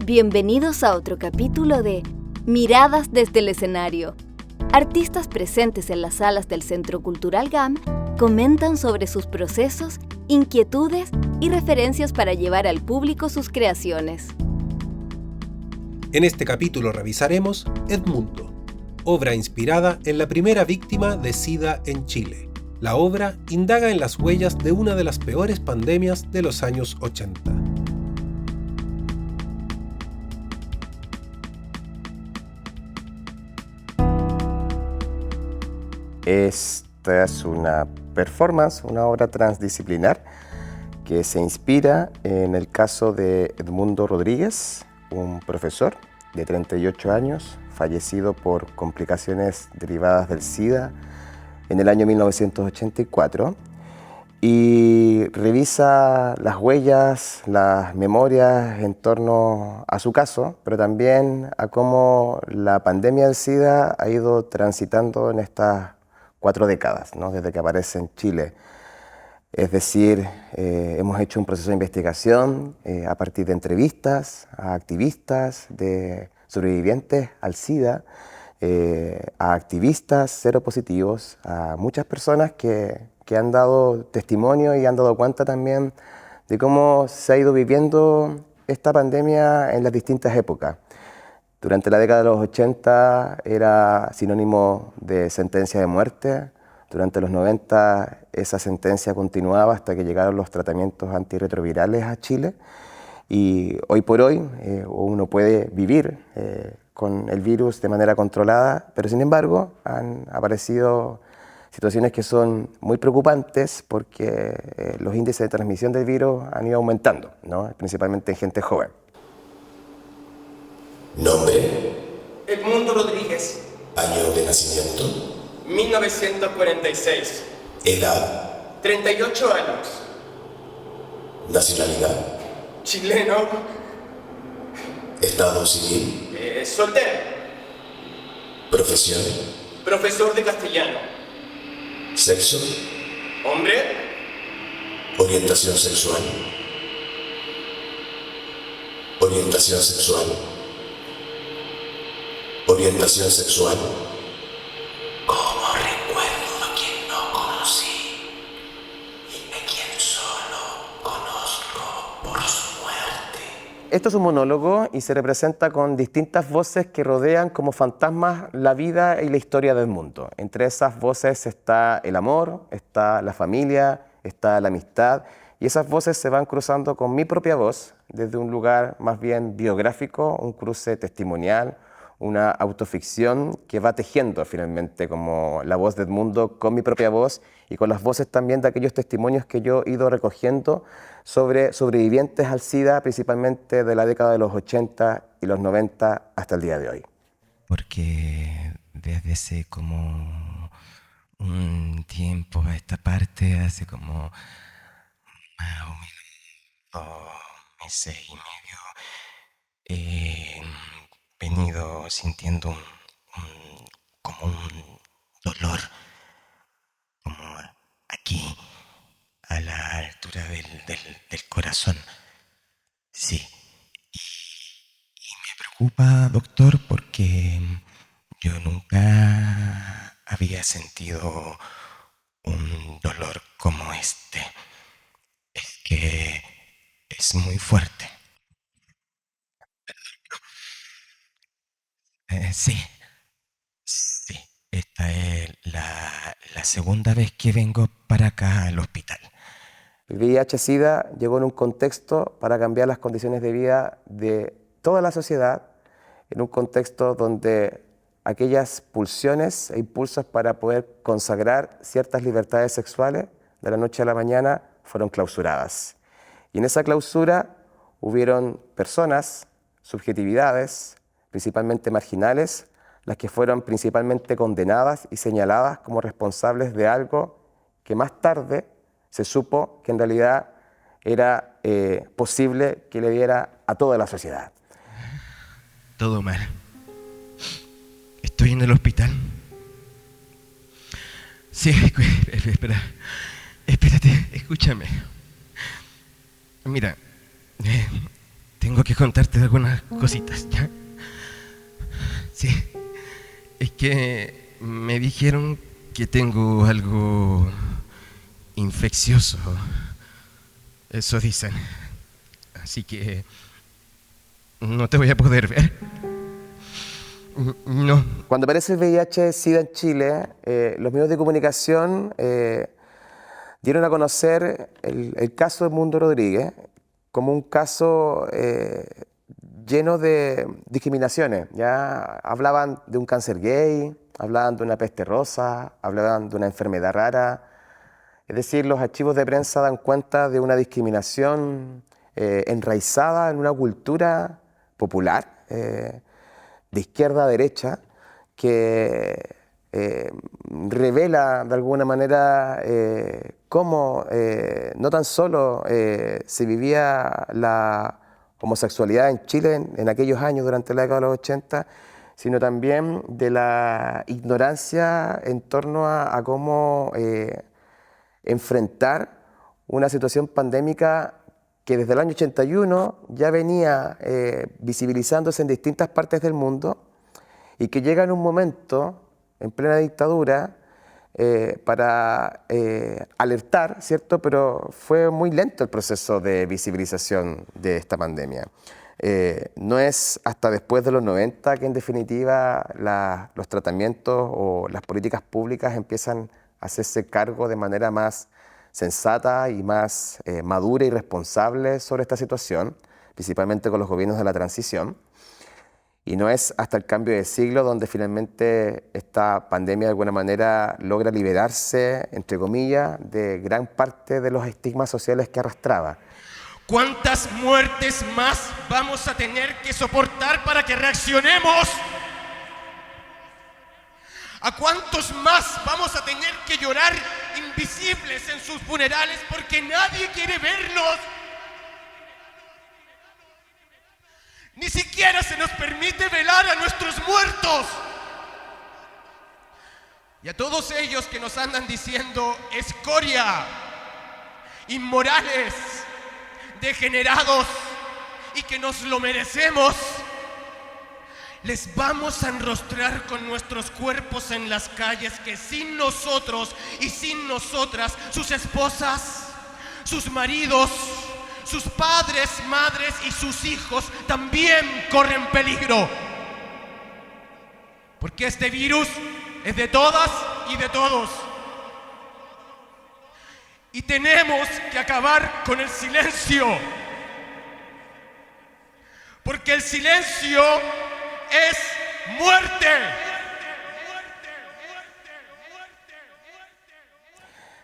Bienvenidos a otro capítulo de Miradas desde el escenario. Artistas presentes en las salas del Centro Cultural GAM comentan sobre sus procesos, inquietudes y referencias para llevar al público sus creaciones. En este capítulo revisaremos Edmundo, obra inspirada en la primera víctima de SIDA en Chile. La obra indaga en las huellas de una de las peores pandemias de los años 80. Esta es una performance, una obra transdisciplinar que se inspira en el caso de Edmundo Rodríguez, un profesor de 38 años, fallecido por complicaciones derivadas del SIDA en el año 1984, y revisa las huellas, las memorias en torno a su caso, pero también a cómo la pandemia del SIDA ha ido transitando en estas 4 décadas, ¿no? Desde que aparece en Chile. Es decir, hemos hecho un proceso de investigación a partir de entrevistas a activistas, de sobrevivientes al SIDA, a activistas seropositivos, a muchas personas que han dado testimonio y han dado cuenta también de cómo se ha ido viviendo esta pandemia en las distintas épocas. Durante la década de los 80 era sinónimo de sentencia de muerte. Durante los 90 esa sentencia continuaba hasta que llegaron los tratamientos antirretrovirales a Chile. Y hoy por hoy uno puede vivir con el virus de manera controlada, pero sin embargo han aparecido situaciones que son muy preocupantes porque los índices de transmisión del virus han ido aumentando, ¿no? Principalmente en gente joven. Nombre: Edmundo Rodríguez. Año de nacimiento: 1946. Edad: 38 años. Nacionalidad: Chileno. Estado civil: Soltero. Profesión: Profesor de castellano. Sexo: Hombre. Orientación sexual: Orientación sexual: Orientación sexual. ¿Cómo recuerdo a quien no conocí y a quien solo conozco por su muerte? Esto es un monólogo y se representa con distintas voces que rodean como fantasmas la vida y la historia del mundo. Entre esas voces está el amor, está la familia, está la amistad, y esas voces se van cruzando con mi propia voz desde un lugar más bien biográfico, un cruce testimonial, una autoficción que va tejiendo finalmente como la voz de Edmundo con mi propia voz y con las voces también de aquellos testimonios que yo he ido recogiendo sobre sobrevivientes al SIDA, principalmente de la década de los 80 y los 90 hasta el día de hoy. Porque desde hace como un tiempo a esta parte, hace como más o menos 2 meses y medio, he venido sintiendo como un dolor, como aquí, a la altura del corazón. Sí. Y me preocupa, doctor, porque yo nunca había sentido un dolor como este. Es que es muy fuerte. Sí. Esta es la segunda vez que vengo para acá al hospital. El VIH-Sida llegó en un contexto para cambiar las condiciones de vida de toda la sociedad, en un contexto donde aquellas pulsiones e impulsos para poder consagrar ciertas libertades sexuales de la noche a la mañana fueron clausuradas. Y en esa clausura hubieron personas, subjetividades, principalmente marginales, las que fueron principalmente condenadas y señaladas como responsables de algo que más tarde se supo que en realidad era posible que le diera a toda la sociedad. Todo mal. Estoy en el hospital. Sí, espérate, escúchame. Mira, tengo que contarte algunas cositas, ¿ya? Sí, es que me dijeron que tengo algo infeccioso. Eso dicen. Así que no te voy a poder ver. No. Cuando aparece el VIH-Sida en Chile, los medios de comunicación dieron a conocer el caso de Edmundo Rodríguez como un caso lleno de discriminaciones. ¿Ya? Hablaban de un cáncer gay, hablaban de una peste rosa, hablaban de una enfermedad rara. Es decir, los archivos de prensa dan cuenta de una discriminación enraizada en una cultura popular, de izquierda a derecha, que revela de alguna manera cómo no tan solo se vivía la homosexualidad en Chile en aquellos años, durante la década de los 80, sino también de la ignorancia en torno a cómo enfrentar una situación pandémica que desde el año 81 ya venía visibilizándose en distintas partes del mundo y que llega en un momento, en plena dictadura, para alertar, ¿cierto? Pero fue muy lento el proceso de visibilización de esta pandemia. No es hasta después de los 90 que en definitiva los tratamientos o las políticas públicas empiezan a hacerse cargo de manera más sensata y más madura y responsable sobre esta situación, principalmente con los gobiernos de la transición. Y no es hasta el cambio de siglo donde finalmente esta pandemia de alguna manera logra liberarse, entre comillas, de gran parte de los estigmas sociales que arrastraba. ¿Cuántas muertes más vamos a tener que soportar para que reaccionemos? ¿A cuántos más vamos a tener que llorar invisibles en sus funerales porque nadie quiere verlos? Ni siquiera se nos permite velar a nuestros muertos. Y a todos ellos que nos andan diciendo escoria, inmorales, degenerados y que nos lo merecemos, les vamos a enrostrar con nuestros cuerpos en las calles que sin nosotros y sin nosotras, sus esposas, sus maridos, sus padres, madres y sus hijos también corren peligro. Porque este virus es de todas y de todos. Y tenemos que acabar con el silencio. Porque el silencio es muerte.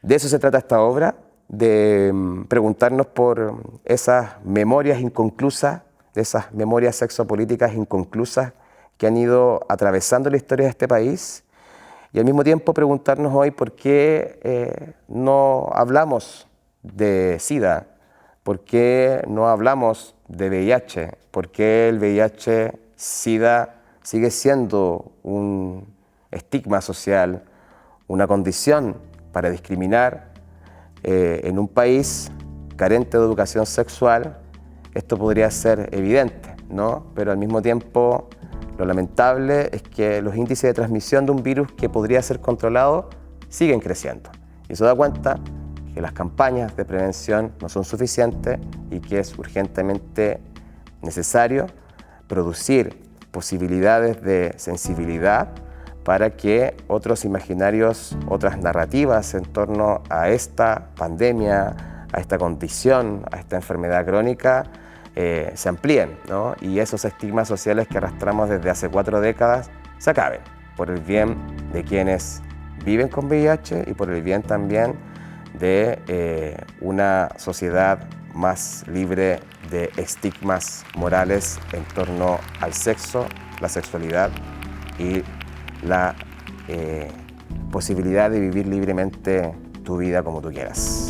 De eso se trata esta obra, de preguntarnos por esas memorias inconclusas, de esas memorias sexopolíticas inconclusas que han ido atravesando la historia de este país, y al mismo tiempo preguntarnos hoy por qué no hablamos de SIDA, por qué no hablamos de VIH, por qué el VIH-SIDA sigue siendo un estigma social, una condición para discriminar. En un país carente de educación sexual, esto podría ser evidente, ¿no? Pero al mismo tiempo, lo lamentable es que los índices de transmisión de un virus que podría ser controlado siguen creciendo. Y eso da cuenta que las campañas de prevención no son suficientes y que es urgentemente necesario producir posibilidades de sensibilidad para que otros imaginarios, otras narrativas en torno a esta pandemia, a esta condición, a esta enfermedad crónica, se amplíen, ¿no? Y esos estigmas sociales que arrastramos desde hace 4 décadas se acaben, por el bien de quienes viven con VIH y por el bien también de una sociedad más libre de estigmas morales en torno al sexo, la sexualidad y la posibilidad de vivir libremente tu vida como tú quieras.